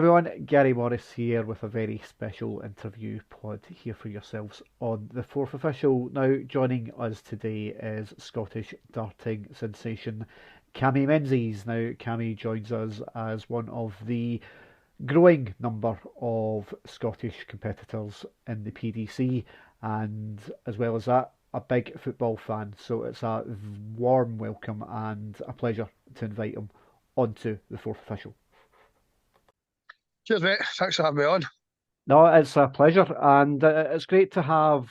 everyone, Gary Morris here with a very special interview pod here for yourselves on the fourth official. Now, joining us today is Scottish darting sensation Cammy Menzies. Now, Cammy joins us as one of the growing number of Scottish competitors in the PDC, and as well as that, a big football fan. So it's a warm welcome and a pleasure to invite him onto the fourth official. Cheers, mate. Thanks for having me on. No, it's a pleasure, and it's great to have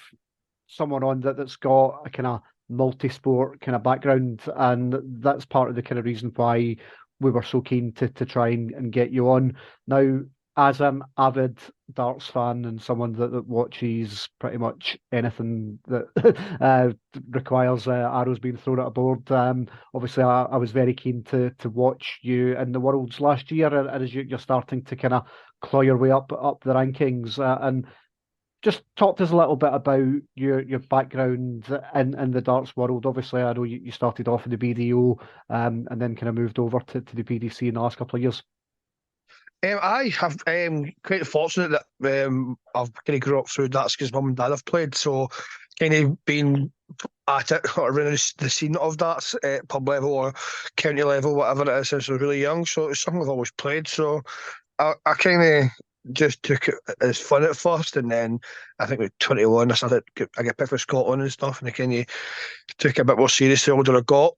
someone on that's got a kind of multi-sport kind of background, and that's part of the kind of reason why we were so keen to try and get you on. Now, as an avid darts fan and someone that watches pretty much anything that requires arrows being thrown at a board, obviously I was very keen to watch you in the Worlds last year, and as you're starting to kind of claw your way up the rankings, and just talk to us a little bit about your background in the darts world. Obviously, I know you started off in the BDO, and then kind of moved over to the PDC in the last couple of years. I have quite fortunate that I've kind of grew up through darts because mum and dad have played, so kind of been at it or around the scene of darts at pub level or county level, whatever it is, since I was really young. So it's something I've always played. So I kind of just took it as fun at first, and then I think with 21 I get picked for Scotland and stuff, and I kind of took it a bit more seriously the older I got.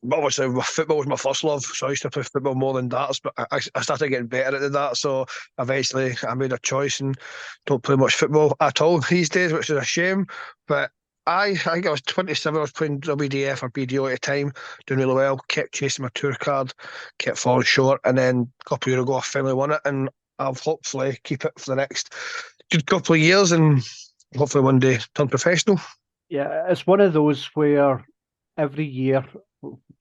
But obviously, football was my first love, so I used to play football more than darts. But I started getting better at the darts, so eventually I made a choice and don't play much football at all these days, which is a shame. But I think I was 27. I was playing WDF or BDO at the time, doing really well. Kept chasing my tour card, kept falling short, and then a couple of years ago I finally won it, and I'll hopefully keep it for the next good couple of years, and hopefully one day turn professional. Yeah, it's one of those where every year,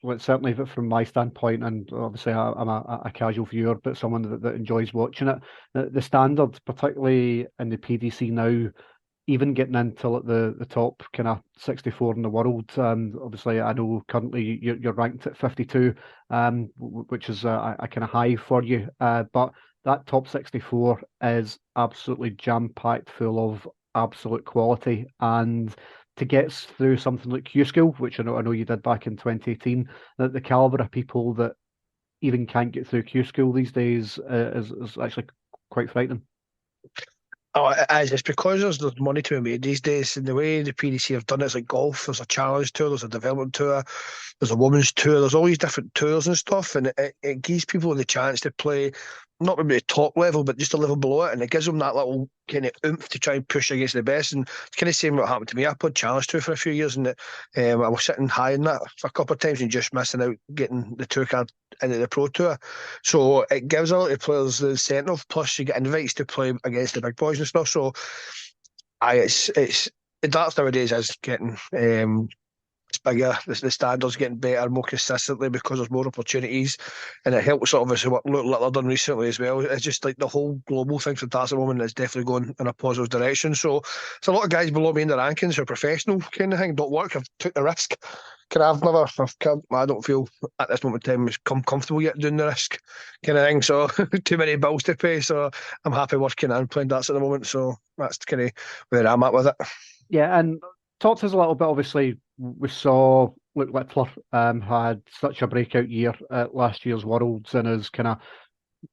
well, certainly from my standpoint, and obviously I'm a casual viewer, but someone that enjoys watching it, the standard, particularly in the PDC now, even getting into like the top kind of 64 in the world. Obviously, I know currently you're ranked at 52, which is a kind of high for you. But that top 64 is absolutely jam-packed full of absolute quality. And to get through something like Q School, which I know you did back in 2018, that the caliber of people that even can't get through Q School these days is actually quite frightening. Oh, it is. It's because there's money to be made these days. And the way the PDC have done it, it's like golf. There's a challenge tour, there's a development tour, there's a women's tour, there's all these different tours and stuff. And it gives people the chance to play, not maybe the top level, but just a level below it. And it gives them that little kind of oomph to try and push against the best. And it's kind of same what happened to me. I played challenge tour for a few years, and I was sitting high in that for a couple of times and just missing out getting the tour card into the pro tour. So it gives a lot of players the incentive. Plus, you get invites to play against the big boys and stuff. So, it's the darts nowadays is getting it's bigger. The standards getting better more consistently because there's more opportunities, and it helps obviously what Luke Littler done recently as well. It's just like the whole global thing for darts at the moment is definitely going in a positive direction. So, it's a lot of guys below me in the rankings who are professional kind of thing, don't work. I've took the risk. I don't feel at this moment in time it's comfortable yet doing the risk kind of thing. So too many bills to pay. So I'm happy working and playing darts at the moment. So that's kind of where I'm at with it. Yeah, and talk to us a little bit. Obviously, we saw Luke Littler had such a breakout year at last year's Worlds, and is kind of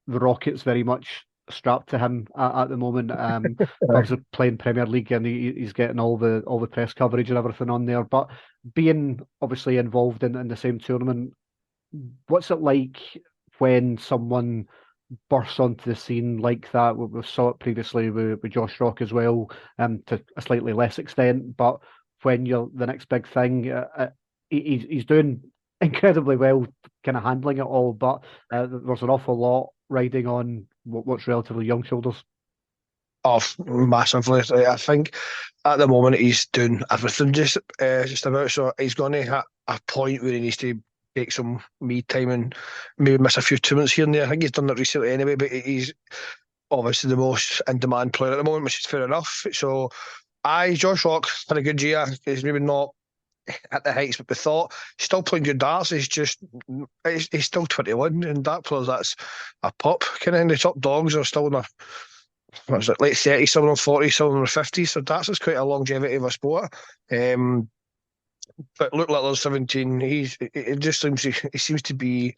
the Rockets very much strapped to him at the moment. Aye. Obviously playing Premier League, and he's getting all the press coverage and everything on there. But being obviously involved in the same tournament, what's it like when someone bursts onto the scene like that? We saw it previously with Josh Rock as well, to a slightly less extent. But when you're the next big thing, he's doing incredibly well, kind of handling it all. But there's an awful lot riding on what's relatively young shoulders. Off massively. I think at the moment he's doing everything just about. So he's going to hit a point where he needs to take some me time and maybe miss a few tournaments here and there. I think he's done that recently anyway, but he's obviously the most in demand player at the moment, which is fair enough. So Josh Rock had a good year. He's maybe not at the heights, but we thought still playing good darts. He's still 21, and dart players, that's a pup. Kind of, the top dogs are still in their, what was it, late 30s, some of them 40s, some of them 50s. So darts is quite a longevity of a sport. But Luke Littler's 17. It just he seems to be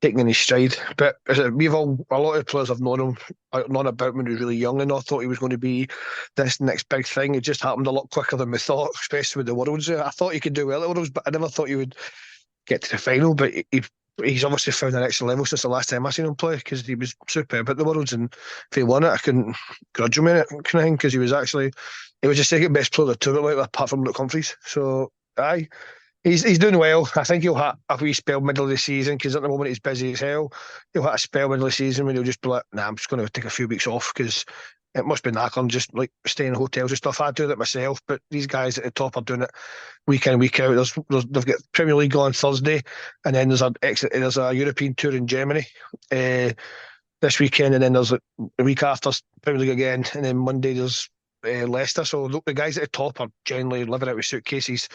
taking in his stride. But we've a lot of players have known about him when he was really young, and I thought he was going to be this next big thing. It just happened a lot quicker than we thought, especially with the Worlds. I thought he could do well at Worlds, but I never thought he would get to the final. But he's obviously found an extra level since the last time I seen him play, because he was superb at the Worlds, and if he won it, I couldn't grudge him in it, kind of thing, because he was the second best player of the tournament, apart from Luke Humphries. So aye. He's doing well. I think he'll have a wee spell middle of the season, because at the moment he's busy as hell. He'll have a spell middle of the season when he'll just be like, nah, I'm just going to take a few weeks off, because it must be knackering just like staying in hotels and stuff. I do that myself, but these guys at the top are doing it week in, week out. They've got Premier League on Thursday, and then there's a European tour in Germany this weekend, and then there's a week after Premier League again, and then Monday there's Leicester. So the guys at the top are generally living out with suitcases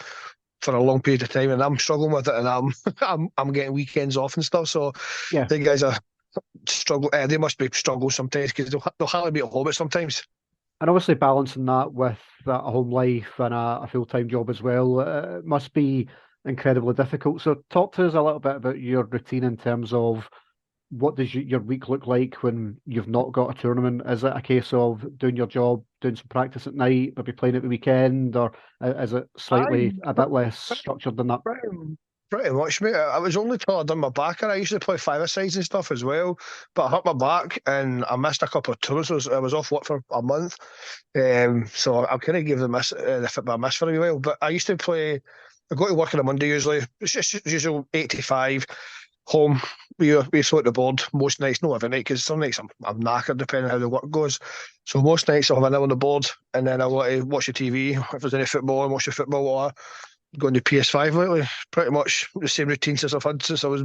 for a long period of time, and I'm struggling with it, and I'm getting weekends off and stuff. So Yeah. the guys are struggle. They must be struggle sometimes, because they'll hardly be at home sometimes. And obviously balancing that with a home life and a full-time job as well, it must be incredibly difficult. So talk to us a little bit about your routine in terms of what does your week look like when you've not got a tournament? Is it a case of doing your job, doing some practice at night, maybe playing at the weekend, or is it slightly a bit less structured than that? Pretty much, mate. I was only till I done my back, and I used to play five-a-sides and stuff as well. But I hurt my back, and I missed a couple of tours. So I was off work for a month. So I kind of gave the football a miss for a while. But I used to play. I go to work on a Monday usually. It's just usual 8 to 5. Home, we float the board most nights, not every night, because some nights I'm knackered depending on how the work goes. So most nights I'll have an hour on the board, and then I want to watch the TV. If there's any football, I watch the football, or going to PS5 lately. Pretty much the same routine since I was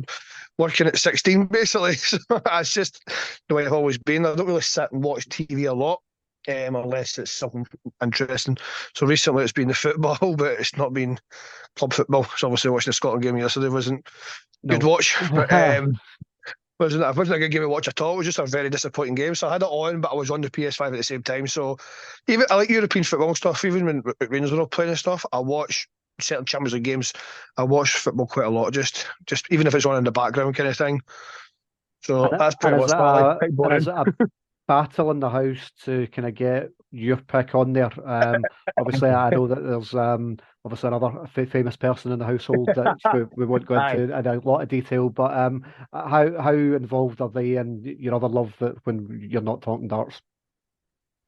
working at 16, basically. So that's just the way I've always been. I don't really sit and watch TV a lot, unless it's something interesting. So recently it's been the football, but it's not been club football. So obviously watching the Scotland game yesterday wasn't good watch. But I wasn't a good game to watch at all. It was just a very disappointing game. So I had it on, but I was on the PS5 at the same time. So even I like European football stuff. Even when Rangers were all playing and stuff, I watch certain Champions League games. I watch football quite a lot, just even if it's on in the background kind of thing. So that's pretty much quite is it a battle in the house to kind of get your pick on there? Obviously, I know that there's obviously another famous person in the household that we won't go into in a lot of detail. But how involved are they in your other love that when you're not talking darts?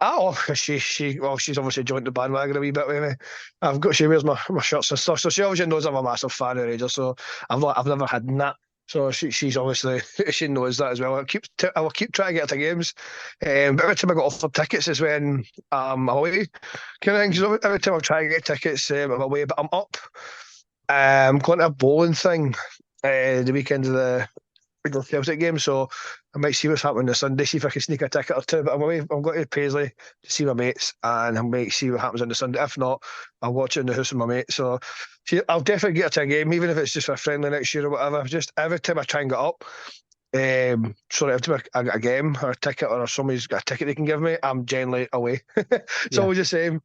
Oh, she's obviously joined the bandwagon a wee bit with me. She wears my shirts and stuff, so she obviously knows I'm a massive fan of Rangers. So I've never had that. So she's obviously she knows that as well. I will keep trying to get her to games. But every time I got offered tickets is when I'm away. Kind of thing. 'Cause every time I try to get tickets, I'm away. But I'm up. I'm going to a bowling thing the weekend of the Celtic game, so I might see what's happening this Sunday, see if I can sneak a ticket or two. But I'm away. I'm going to Paisley to see my mates, and I might see what happens on the Sunday. If not, I'll watch it in the house with my mate. So I'll definitely get her to a game, even if it's just for a friendly next year or whatever. Just every time I try and get up, every time I get a game or a ticket, or somebody's got a ticket they can give me, I'm generally away. It's always the same.